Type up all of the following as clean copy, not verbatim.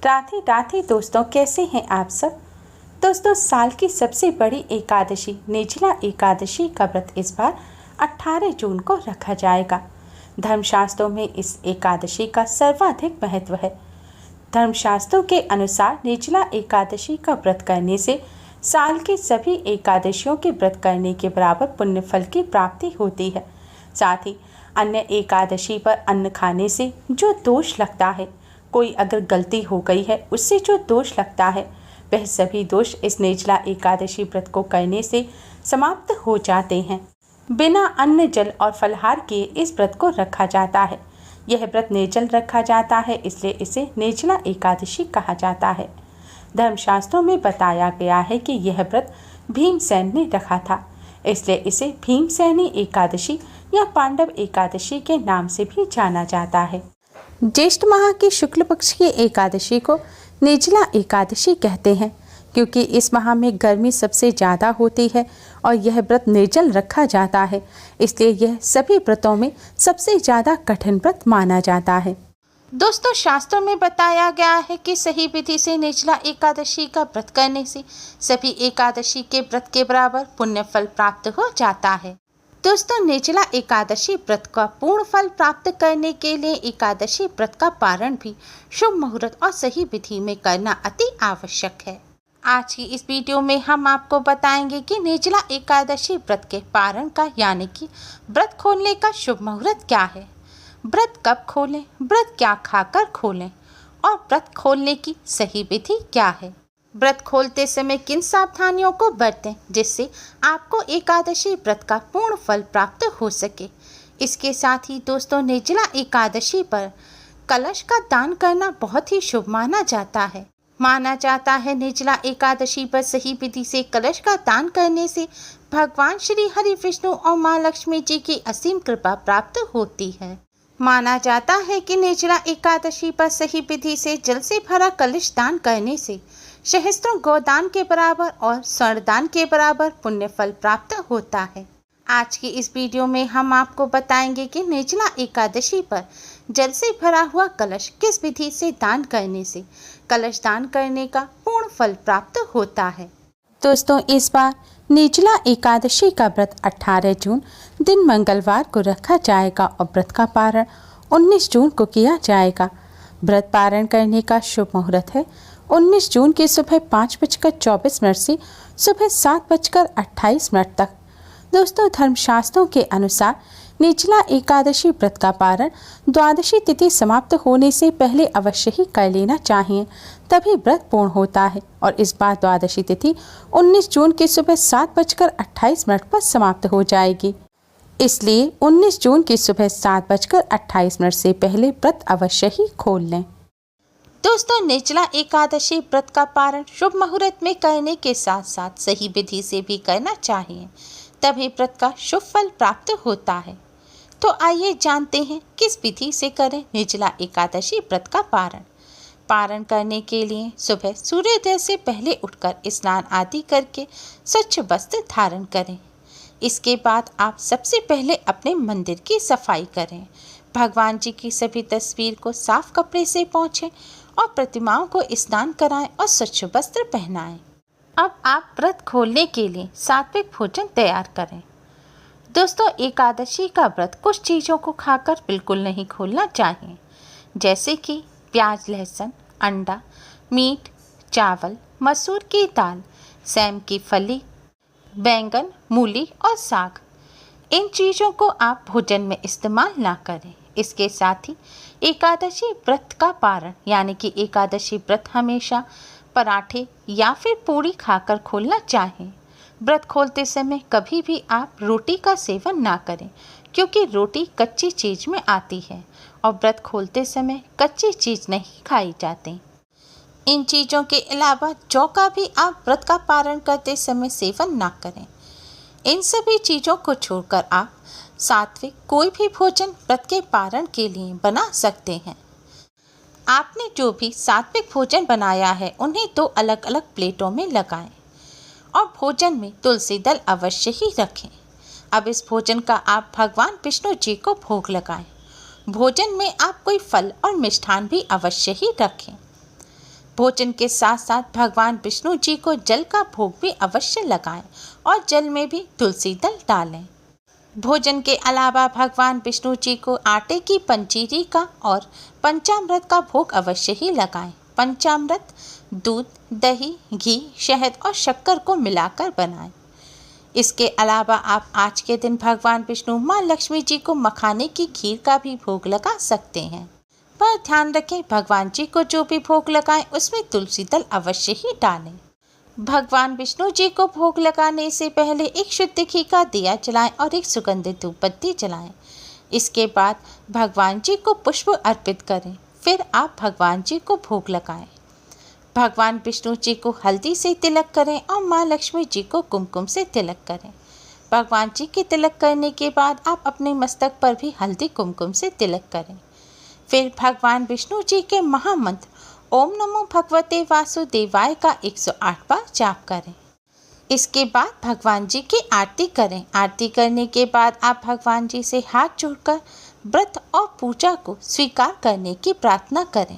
राधे राधे दोस्तों, कैसे हैं आप सब। दोस्तों, साल की सबसे बड़ी एकादशी निर्जला एकादशी का व्रत इस बार 18 जून को रखा जाएगा। धर्मशास्त्रों में इस एकादशी का सर्वाधिक महत्व है। धर्मशास्त्रों के अनुसार निर्जला एकादशी का व्रत करने से साल की सभी एकादशियों के व्रत करने के बराबर पुण्य फल की प्राप्ति होती है। साथ ही अन्य एकादशी पर अन्न खाने से जो दोष लगता है, कोई अगर गलती हो गई है उससे जो दोष लगता है, वह सभी दोष इस निर्जला एकादशी व्रत को करने से समाप्त हो जाते हैं। बिना अन्न जल और फलाहार किए इस व्रत को रखा जाता है। यह व्रत निर्जल रखा जाता है, इसलिए इसे निर्जला एकादशी कहा जाता है। धर्मशास्त्रों में बताया गया है कि यह व्रत भीमसेन ने रखा था, इसलिए इसे भीमसेनी एकादशी या पांडव एकादशी के नाम से भी जाना जाता है। ज्येष्ठ माह की शुक्ल पक्ष की एकादशी को निर्जला एकादशी कहते हैं, क्योंकि इस माह में गर्मी सबसे ज़्यादा होती है और यह व्रत निर्जल रखा जाता है, इसलिए यह सभी व्रतों में सबसे ज़्यादा कठिन व्रत माना जाता है। दोस्तों, शास्त्रों में बताया गया है कि सही विधि से निर्जला एकादशी का व्रत करने से सभी एकादशी के व्रत के बराबर पुण्य फल प्राप्त हो जाता है। दोस्तों, निर्जला एकादशी व्रत का पूर्ण फल प्राप्त करने के लिए एकादशी व्रत का पारण भी शुभ मुहूर्त और सही विधि में करना अति आवश्यक है। आज की इस वीडियो में हम आपको बताएंगे कि निर्जला एकादशी व्रत के पारण का यानी कि व्रत खोलने का शुभ मुहूर्त क्या है, व्रत कब खोलें, व्रत क्या खाकर खोलें और व्रत खोलने की सही विधि क्या है। व्रत खोलते समय किन सावधानियों को बरतें जिससे आपको एकादशी व्रत का पूर्ण फल प्राप्त हो सके। इसके साथ ही दोस्तों, निर्जला एकादशी पर कलश का दान करना बहुत ही शुभ माना जाता है। माना जाता है निर्जला एकादशी पर सही विधि से कलश का दान करने से भगवान श्री हरि विष्णु और माँ लक्ष्मी जी की असीम कृपा प्राप्त होती है। माना जाता है कि निर्जला एकादशी पर सही विधि से जल से भरा कलश दान करने से सहस्त्रों गोदान के बराबर और स्वर्णदान के बराबर पुण्य फल प्राप्त होता है। आज की इस वीडियो में हम आपको बताएंगे कि निर्जला एकादशी पर जल से भरा हुआ कलश किस विधि से दान करने से कलश दान करने का पूर्ण फल प्राप्त होता है। दोस्तों, इस बार निर्जला एकादशी का व्रत 18 जून दिन मंगलवार को रखा जाएगा और व्रत का पारण 19 जून को किया जाएगा। व्रत पारण करने का शुभ मुहूर्त है 19 जून की सुबह 5:24 से सुबह 7:28 तक। दोस्तों, धर्मशास्त्रों के अनुसार निर्जला एकादशी व्रत का पारण द्वादशी तिथि समाप्त होने से पहले अवश्य ही कर लेना चाहिए, तभी व्रत पूर्ण होता है। और इस बार द्वादशी तिथि 19 जून की सुबह 7:28 पर समाप्त हो जाएगी, इसलिए 19 जून की सुबह 7:28 से पहले व्रत अवश्य ही खोल लें। दोस्तों, निर्जला एकादशी व्रत का पारण शुभ मुहूर्त में करने के साथ साथ सही विधि से भी करना चाहिए, तभी व्रत का शुभ फल प्राप्त होता है। तो आइए जानते हैं किस विधि से करें निर्जला एकादशी व्रत का पारण। पारण करने के लिए सुबह सूर्योदय से पहले उठकर स्नान आदि करके स्वच्छ वस्त्र धारण करें। इसके बाद आप सबसे पहले अपने मंदिर की सफाई करें, भगवान जी की सभी तस्वीर को साफ कपड़े से पोंछें और प्रतिमाओं को स्नान कराएं और स्वच्छ वस्त्र पहनाएं। अब आप व्रत खोलने के लिए सात्विक भोजन तैयार करें। दोस्तों, एकादशी का व्रत कुछ चीज़ों को खाकर बिल्कुल नहीं खोलना चाहिए, जैसे कि प्याज, लहसुन, अंडा, मीट, चावल, मसूर की दाल, सेम की फली, बैंगन, मूली और साग। इन चीज़ों को आप भोजन में इस्तेमाल ना करें। इसके साथ ही एकादशी व्रत का पारण यानी कि एकादशी व्रत हमेशा पराठे या फिर पूरी खाकर खोलना चाहिए। व्रत खोलते समय कभी भी आप रोटी का सेवन ना करें, क्योंकि रोटी कच्ची चीज़ में आती है और व्रत खोलते समय कच्ची चीज़ नहीं खाई जाती। इन चीज़ों के अलावा जौ का भी आप व्रत का पारण करते समय सेवन ना करें। इन सभी चीज़ों को छोड़कर आप सात्विक कोई भी भोजन व्रत के पारण के लिए बना सकते हैं। आपने जो भी सात्विक भोजन बनाया है उन्हें 2 अलग अलग प्लेटों में लगाएं और भोजन में तुलसी दल अवश्य ही रखें। अब इस भोजन का आप भगवान विष्णु जी को भोग लगाएं। भोजन में आप कोई फल और मिष्ठान भी अवश्य ही रखें। भोजन के साथ साथ भगवान विष्णु जी को जल का भोग भी अवश्य लगाएं और जल में भी तुलसी दल डालें। भोजन के अलावा भगवान विष्णु जी को आटे की पंजीरी का और पंचामृत का भोग अवश्य ही लगाएं। पंचामृत दूध, दही, घी, शहद और शक्कर को मिलाकर बनाएं। इसके अलावा आप आज के दिन भगवान विष्णु, माँ लक्ष्मी जी को मखाने की खीर का भी भोग लगा सकते हैं। पर ध्यान रखें, भगवान जी को जो भी भोग लगाएं उसमें तुलसी दल अवश्य ही डालें। भगवान विष्णु जी को भोग लगाने से पहले एक शुद्ध घी का दिया जलाएं और एक सुगंधित धूपबत्ती जलाएं। इसके बाद भगवान जी को पुष्प अर्पित करें। फिर आप भगवान जी को भोग लगाएं। भगवान विष्णु जी को हल्दी से तिलक करें और माँ लक्ष्मी जी को कुमकुम से तिलक करें। भगवान जी के तिलक करने के बाद आप अपने मस्तक पर भी हल्दी कुमकुम से तिलक करें। फिर भगवान विष्णु जी के महामंत्र ओम नमो भगवते वासुदेवाय का 108 बार जाप करें। इसके बाद भगवान जी की आरती करें। आरती करने के बाद आप भगवान जी से हाथ जोड़कर व्रत और पूजा को स्वीकार करने की प्रार्थना करें।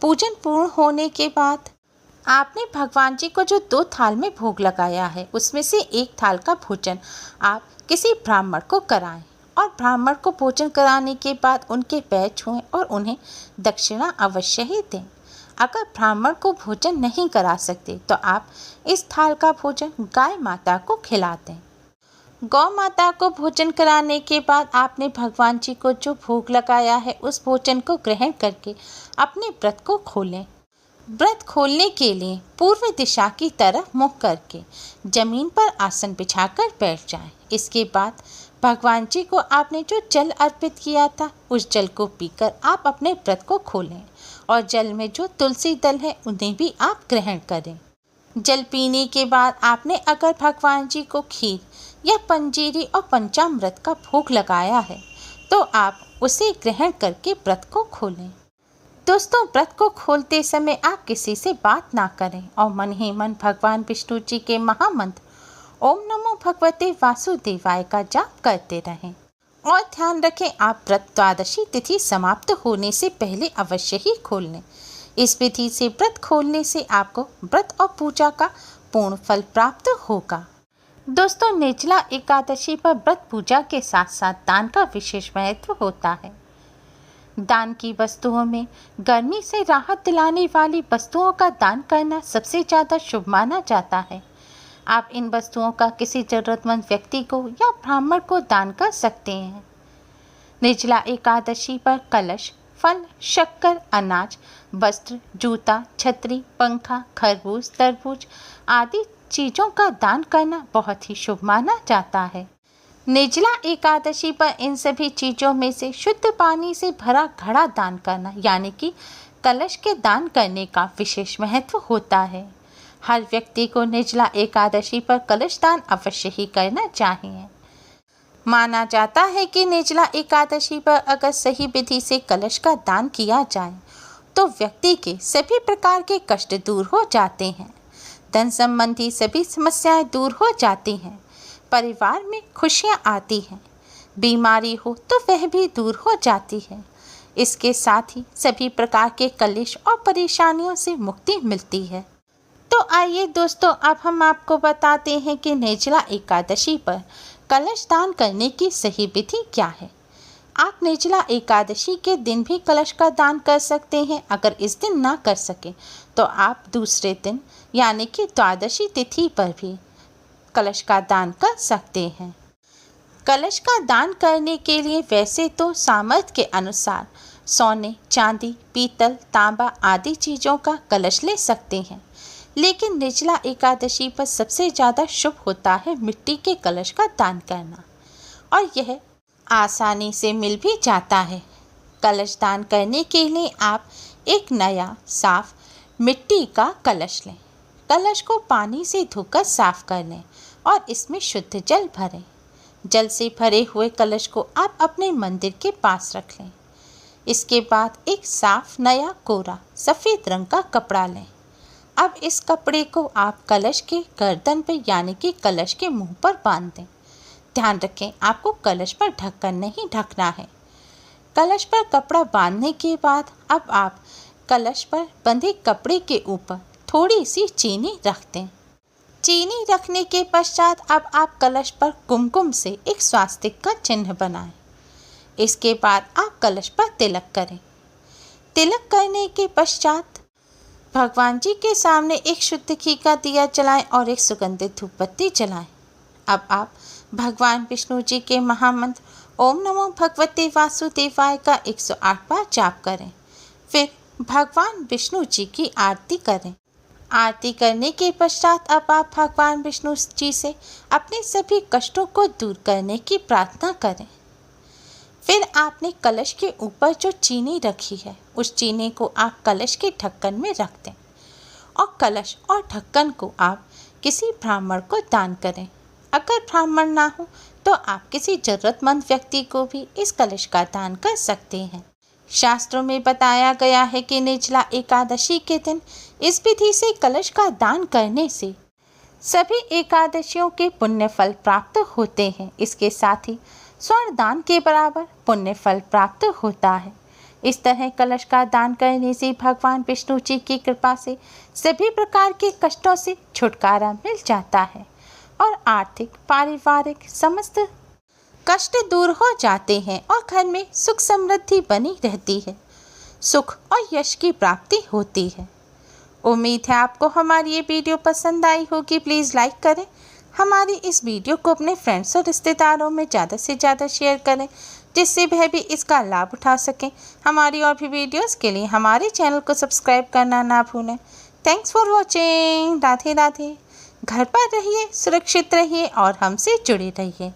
पूजन पूर्ण होने के बाद आपने भगवान जी को जो 2 थाल में भोग लगाया है उसमें से एक थाल का भोजन आप किसी ब्राह्मण को कराएं और ब्राह्मण को भोजन कराने के बाद उनके पैर छुएं और उन्हें दक्षिणा अवश्य ही दें। अगर ब्राह्मण को भोजन नहीं करा सकते तो आप इस थाल का भोजन गाय माता को खिला दें। गौ माता को भोजन कराने के बाद आपने भगवान जी को जो भोग लगाया है उस भोजन को ग्रहण करके अपने व्रत को खोलें। व्रत खोलने के लिए पूर्व दिशा की तरफ मुख करके जमीन पर आसन बिछाकर बैठ जाएं। इसके बाद भगवान जी को आपने जो जल अर्पित किया था उस जल को पीकर आप अपने व्रत को खोलें और जल में जो तुलसी दल है उन्हें भी आप ग्रहण करें। जल पीने के बाद आपने अगर भगवान जी को खीर या पंजीरी और पंचामृत का भोग लगाया है तो आप उसे ग्रहण करके व्रत को खोलें। दोस्तों, व्रत को खोलते समय आप किसी से बात ना करें और मन ही मन भगवान विष्णु जी के महामंत्र ओम नमो भगवते वासुदेवाय का जाप करते रहें। और ध्यान रखें, आप व्रत द्वादशी तिथि समाप्त होने से पहले अवश्य ही खोल लें। इस विधि से व्रत खोलने से आपको व्रत और पूजा का पूर्ण फल प्राप्त होगा। दोस्तों, निर्जला एकादशी पर व्रत पूजा के साथ साथ दान का विशेष महत्व होता है। दान की वस्तुओं में गर्मी से राहत दिलाने वाली वस्तुओं का दान करना सबसे ज़्यादा शुभ माना जाता है। आप इन वस्तुओं का किसी ज़रूरतमंद व्यक्ति को या ब्राह्मण को दान कर सकते हैं। निर्जला एकादशी पर कलश, फल, शक्कर, अनाज, वस्त्र, जूता, छतरी, पंखा, खरबूज, तरबूज आदि चीज़ों का दान करना बहुत ही शुभ माना जाता है। निर्जला एकादशी पर इन सभी चीज़ों में से शुद्ध पानी से भरा घड़ा दान करना यानी कि कलश के दान करने का विशेष महत्व होता है। हर व्यक्ति को निर्जला एकादशी पर कलश दान अवश्य ही करना चाहिए। माना जाता है कि निर्जला एकादशी पर अगर सही विधि से कलश का दान किया जाए तो व्यक्ति के सभी प्रकार के कष्ट दूर हो जाते हैं, धन संबंधी सभी समस्याएं दूर हो जाती हैं, परिवार में खुशियां आती हैं, बीमारी हो तो वह भी दूर हो जाती है। इसके साथ ही सभी प्रकार के कलेश और परेशानियों से मुक्ति मिलती है। तो आइए दोस्तों, अब हम आपको बताते हैं कि निर्जला एकादशी पर कलश दान करने की सही विधि क्या है। आप निर्जला एकादशी के दिन भी कलश का दान कर सकते हैं। अगर इस दिन ना कर सके तो आप दूसरे दिन यानी कि द्वादशी तिथि पर भी कलश का दान कर सकते हैं। कलश का दान करने के लिए वैसे तो सामर्थ्य के अनुसार सोने, चांदी, पीतल, तांबा आदि चीज़ों का कलश ले सकते हैं, लेकिन निर्जला एकादशी पर सबसे ज़्यादा शुभ होता है मिट्टी के कलश का दान करना, और यह आसानी से मिल भी जाता है। कलश दान करने के लिए आप एक नया साफ मिट्टी का कलश लें। कलश को पानी से धोकर साफ कर लें और इसमें शुद्ध जल भरें। जल से भरे हुए कलश को आप अपने मंदिर के पास रख लें। इसके बाद एक साफ नया कोरा सफ़ेद रंग का कपड़ा लें। अब इस कपड़े को आप कलश के गर्दन पर यानी कि कलश के मुंह पर बांध दें। ध्यान रखें, आपको कलश पर ढककर नहीं ढकना है। कलश पर कपड़ा बांधने के बाद अब आप कलश पर बंधे कपड़े के ऊपर थोड़ी सी चीनी रख दें। चीनी रखने के पश्चात अब आप कलश पर कुमकुम से एक स्वास्तिक का चिन्ह बनाएं। इसके बाद आप कलश पर तिलक करें। तिलक करने के पश्चात भगवान जी के सामने एक शुद्ध घी का दिया जलाएं और एक सुगंधित धूप बत्ती जलाएं। अब आप भगवान विष्णु जी के महामंत्र ओम नमो भगवते वासुदेवाय का 108 बार जाप करें। फिर भगवान विष्णु जी की आरती करें। आरती करने के पश्चात अब आप भगवान विष्णु जी से अपने सभी कष्टों को दूर करने की प्रार्थना करें। फिर आपने कलश के ऊपर जो चीनी रखी है उस चीनी को आप कलश के ढक्कन में रख दें और कलश और ढक्कन को आप किसी ब्राह्मण को दान करें। अगर ब्राह्मण ना हो तो आप किसी जरूरतमंद व्यक्ति को भी इस कलश का दान कर सकते हैं। शास्त्रों में बताया गया है कि निर्जला एकादशी के दिन इस विधि से कलश का दान करने से सभी एकादशियों के पुण्य फल प्राप्त होते हैं। इसके साथ ही स्वर्ण दान के बराबर पुण्य फल प्राप्त होता है। इस तरह कलश का दान करने से भगवान विष्णु जी की कृपा से सभी प्रकार के कष्टों से छुटकारा मिल जाता है और आर्थिक पारिवारिक समस्त कष्ट दूर हो जाते हैं और घर में सुख समृद्धि बनी रहती है। सुख और यश की प्राप्ति होती है। उम्मीद है आपको हमारी ये वीडियो पसंद आई होगी। प्लीज़ लाइक करें। हमारी इस वीडियो को अपने फ्रेंड्स और रिश्तेदारों में ज़्यादा से ज़्यादा शेयर करें जिससे वह भी इसका लाभ उठा सकें। हमारी और भी वीडियोस के लिए हमारे चैनल को सब्सक्राइब करना ना भूलें। Thanks for watching. Radhe Radhe. घर पर रहिए, सुरक्षित रहिए और हमसे जुड़े रहिए।